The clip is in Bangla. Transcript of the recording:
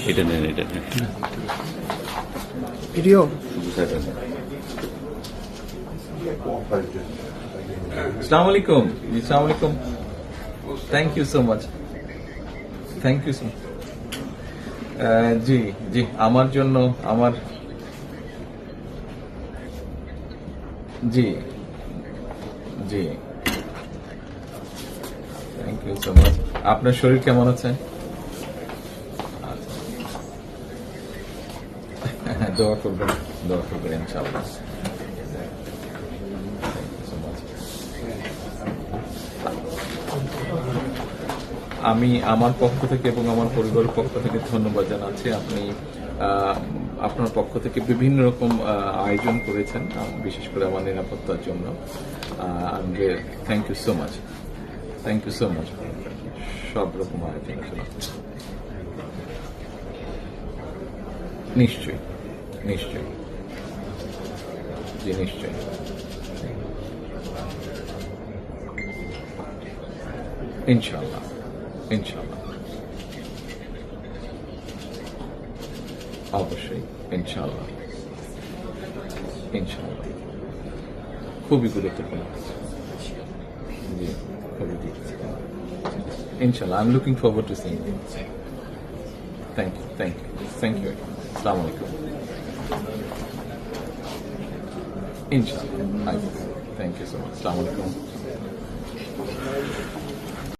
এটা নেন ভিডিও अस्सलाम वालेकुम जी, अस्सलाम वालेकुम। Thank you so much, thank you so জি জি আমার জন্য আমার জি জি থ্যাংক ইউ সো মাচ। আপনার শরীর কেমন আছে? দোয়া করবেন ইনশাআল্লাহ। আমি আমার পক্ষ থেকে এবং আমার পরিবারের পক্ষ থেকে ধন্যবাদ জানাচ্ছি। আপনি আপনার পক্ষ থেকে বিভিন্ন রকম আয়োজন করেছেন, বিশেষ করে আমার নিরাপত্তার জন্য। Thank you so much, thank you so much সব রকম আয়োজনের জন্য। নিশ্চয়ই নিশ্চয়ই জি নিশ্চয়ই। ইনশাআল্লাহ ইনশাআল্লাহ অবশ্যই ইনশাআল্লাহ ইনশাআল্লাহ খুবই গুরুত্বপূর্ণ জি খুবই গুরুত্বপূর্ণ ইনশাআল্লাহ। I am looking forward to seeing you. Thank you thank you thank you. আসসালামু আলাইকুম। ইনশাআল্লাহ থ্যাংক ইউ সো মাচ। আসসালামু আলাইকুম।